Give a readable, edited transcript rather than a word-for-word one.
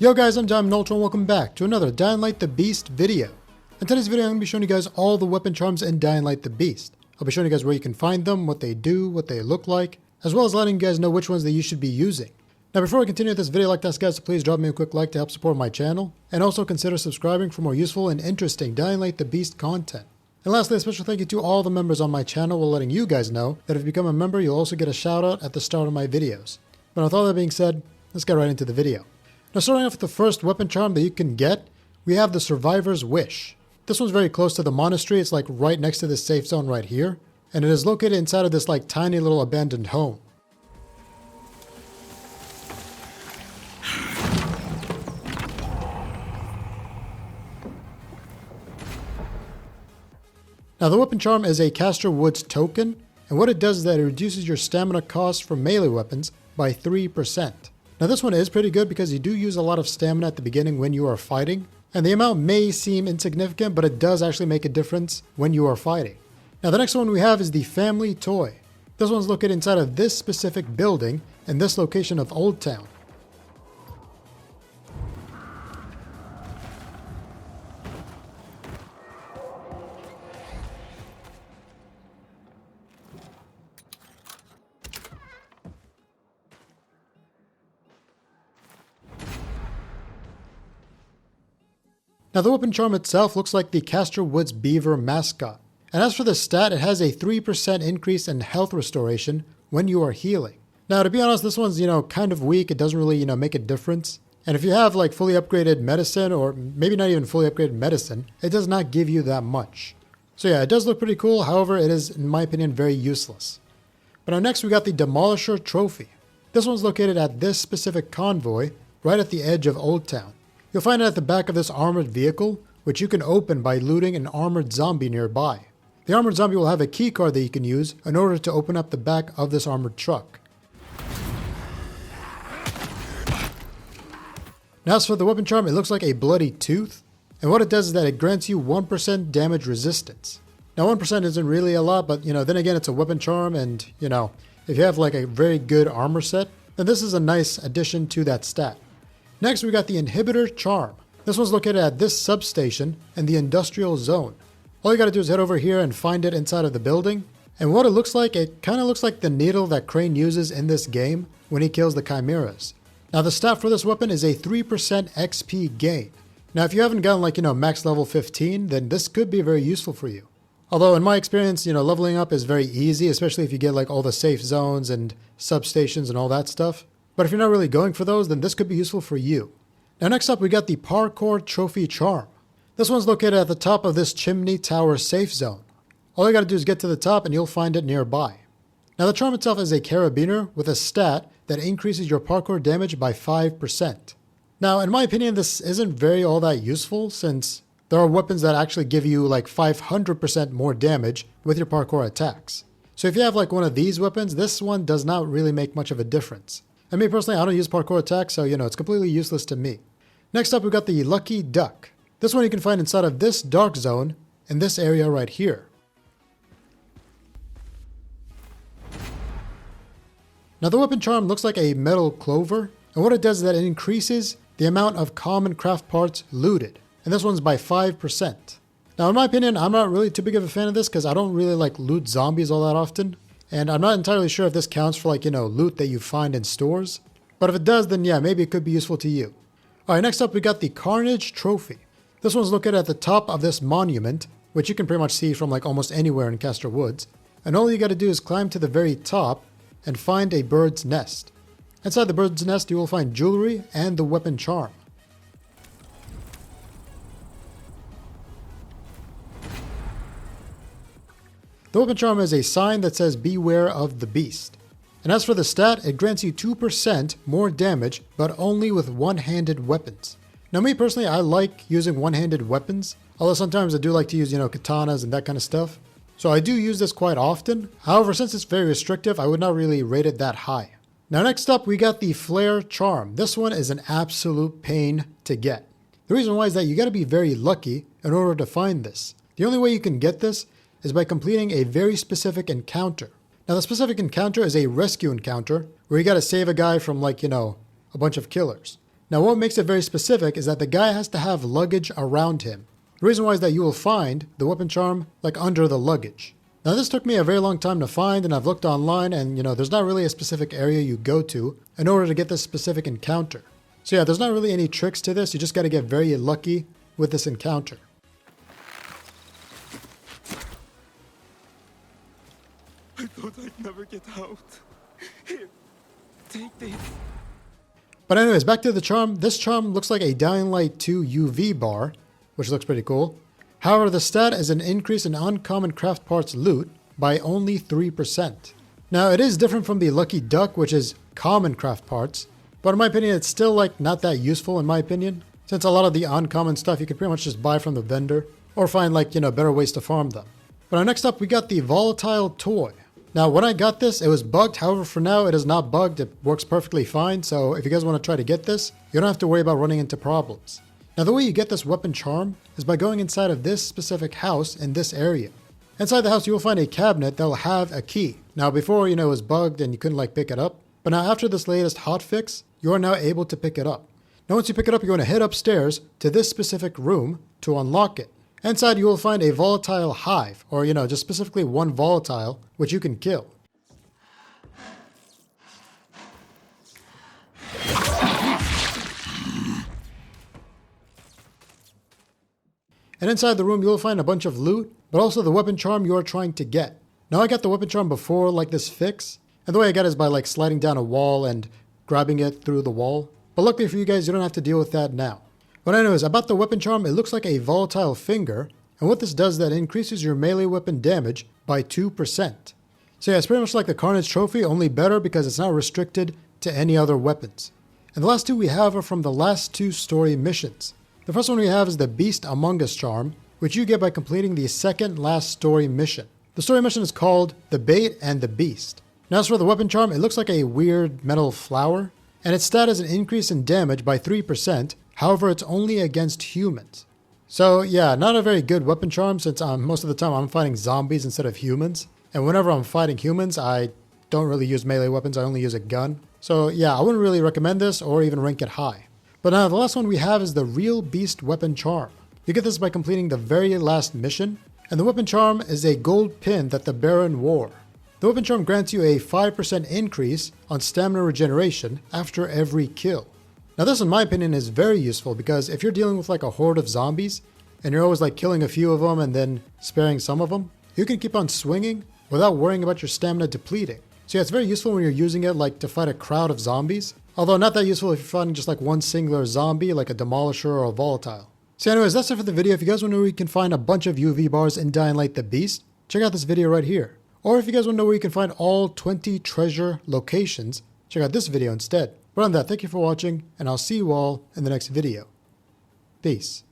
Yo guys, I'm Diamond Ultra and welcome back to another Dying Light the Beast video. In today's video I'm going to be showing you guys all the weapon charms in Dying Light the Beast. I'll be showing you guys where you can find them, what they do, what they look like, as well as letting you guys know which ones that you should be using. Now before we continue this video, I'd like to ask guys to please drop me a quick like to help support my channel, and also consider subscribing for more useful and interesting Dying Light the Beast content. And lastly, a special thank you to all the members on my channel while letting you guys know that if you become a member, you'll also get a shout out at the start of my videos. But with all that being said, let's get right into the video. Now starting off with the first weapon charm that you can get, we have the Survivor's Wish. This one's very close to the monastery. It's like right next to this safe zone right here. And it is located inside of this like tiny little abandoned home. Now the weapon charm is a Castor Woods token. And what it does is that it reduces your stamina cost for melee weapons by 3%. Now this one is pretty good because you do use a lot of stamina at the beginning when you are fighting, and the amount may seem insignificant, but it does actually make a difference when you are fighting. Now the next one we have is the Family Toy. This one's located inside of this specific building in this location of Old Town. Now the weapon charm itself looks like the Castor Woods Beaver mascot. And as for the stat, it has a 3% increase in health restoration when you are healing. Now to be honest, this one's, kind of weak. It doesn't really, make a difference. And if you have like fully upgraded medicine, or maybe not even fully upgraded medicine, it does not give you that much. So yeah, it does look pretty cool. However, it is, in my opinion, very useless. But now next we got the Demolisher Trophy. This one's located at this specific convoy, right at the edge of Old Town. You'll find it at the back of this armored vehicle, which you can open by looting an armored zombie nearby. The armored zombie will have a key card that you can use in order to open up the back of this armored truck. Now as for the weapon charm, it looks like a bloody tooth, and what it does is that it grants you 1% damage resistance. Now 1% isn't really a lot, but then again it's a weapon charm, and if you have like a very good armor set, then this is a nice addition to that stat. Next, we got the Inhibitor Charm. This one's located at this substation in the industrial zone. All you gotta do is head over here and find it inside of the building. And what it looks like, it kinda looks like the needle that Crane uses in this game when he kills the chimeras. Now the stat for this weapon is a 3% XP gain. Now if you haven't gotten like, max level 15, then this could be very useful for you. Although in my experience, leveling up is very easy, especially if you get like all the safe zones and substations and all that stuff. But if you're not really going for those, then this could be useful for you. Now next up we got the Parkour Trophy Charm. This one's located at the top of this chimney tower safe zone. All you gotta do is get to the top and you'll find it nearby. Now the charm itself is a carabiner with a stat that increases your parkour damage by 5%. Now in my opinion this isn't very all that useful, since there are weapons that actually give you like 500% more damage with your parkour attacks. So if you have like one of these weapons, this one does not really make much of a difference. And me personally, I don't use parkour attacks, so it's completely useless to me. Next up, we got the Lucky Duck. This one you can find inside of this dark zone in this area right here. Now the weapon charm looks like a metal clover, and what it does is that it increases the amount of common craft parts looted. And this one's by 5%. Now in my opinion, I'm not really too big of a fan of this because I don't really like loot zombies all that often. And I'm not entirely sure if this counts for like, loot that you find in stores. But if it does, then yeah, maybe it could be useful to you. Alright, next up we got the Carnage Trophy. This one's located at the top of this monument, which you can pretty much see from like almost anywhere in Castor Woods. And all you gotta do is climb to the very top and find a bird's nest. Inside the bird's nest you will find jewelry and the weapon charm. The weapon charm is a sign that says beware of the beast. And as for the stat, it grants you 2% more damage, but only with one-handed weapons. Now me personally, I like using one-handed weapons, although sometimes I do like to use, katanas and that kind of stuff. So I do use this quite often. However, since it's very restrictive, I would not really rate it that high. Now next up, we got the Flare Charm. This one is an absolute pain to get. The reason why is that you gotta be very lucky in order to find this. The only way you can get this is by completing a very specific encounter. Now the specific encounter is a rescue encounter where you gotta save a guy from like, a bunch of killers. Now what makes it very specific is that the guy has to have luggage around him. The reason why is that you will find the weapon charm like under the luggage. Now this took me a very long time to find, and I've looked online, and there's not really a specific area you go to in order to get this specific encounter. So yeah, there's not really any tricks to this, you just gotta get very lucky with this encounter. I thought I'd never get out. Here, take this. But anyways, back to the charm. This charm looks like a Dying Light 2 UV bar, which looks pretty cool. However, the stat is an increase in uncommon craft parts loot by only 3%. Now, it is different from the Lucky Duck, which is common craft parts, but in my opinion, it's still like not that useful in my opinion, since a lot of the uncommon stuff you can pretty much just buy from the vendor, or find like, better ways to farm them. But now next up, we got the Volatile Toy. Now, when I got this, it was bugged. However, for now, it is not bugged. It works perfectly fine. So if you guys want to try to get this, you don't have to worry about running into problems. Now, the way you get this weapon charm is by going inside of this specific house in this area. Inside the house, you will find a cabinet that will have a key. Now, before, it was bugged and you couldn't like pick it up. But now after this latest hotfix, you are now able to pick it up. Now, once you pick it up, you're going to head upstairs to this specific room to unlock it. Inside, you will find a volatile hive, or just specifically one volatile, which you can kill. And inside the room, you will find a bunch of loot, but also the weapon charm you are trying to get. Now, I got the weapon charm before like this fix, and the way I got it is by like sliding down a wall and grabbing it through the wall. But luckily for you guys, you don't have to deal with that now. But anyways, about the weapon charm, it looks like a volatile finger, and what this does is that it increases your melee weapon damage by 2%. So yeah, it's pretty much like the Carnage Trophy, only better because it's not restricted to any other weapons. And the last two we have are from the last two story missions. The first one we have is the Beast Among Us charm, which you get by completing the second last story mission. The story mission is called The Bait and the Beast. Now as for the weapon charm, it looks like a weird metal flower, and its stat is an increase in damage by 3%, however it's only against humans. So yeah, not a very good weapon charm since most of the time I'm fighting zombies instead of humans. And whenever I'm fighting humans, I don't really use melee weapons, I only use a gun. So yeah, I wouldn't really recommend this or even rank it high. But now the last one we have is the Real Beast Weapon Charm. You get this by completing the very last mission, and the weapon charm is a gold pin that the Baron wore. The weapon charm grants you a 5% increase on stamina regeneration after every kill. Now this in my opinion is very useful because if you're dealing with like a horde of zombies, and you're always like killing a few of them and then sparing some of them, you can keep on swinging without worrying about your stamina depleting. So yeah, it's very useful when you're using it like to fight a crowd of zombies. Although not that useful if you're fighting just like one singular zombie like a Demolisher or a Volatile. So anyways, that's it for the video. If you guys want to know where you can find a bunch of UV bars in Dying Light the Beast, check out this video right here. Or if you guys want to know where you can find all 20 treasure locations, check out this video instead. But on that, thank you for watching, and I'll see you all in the next video. Peace.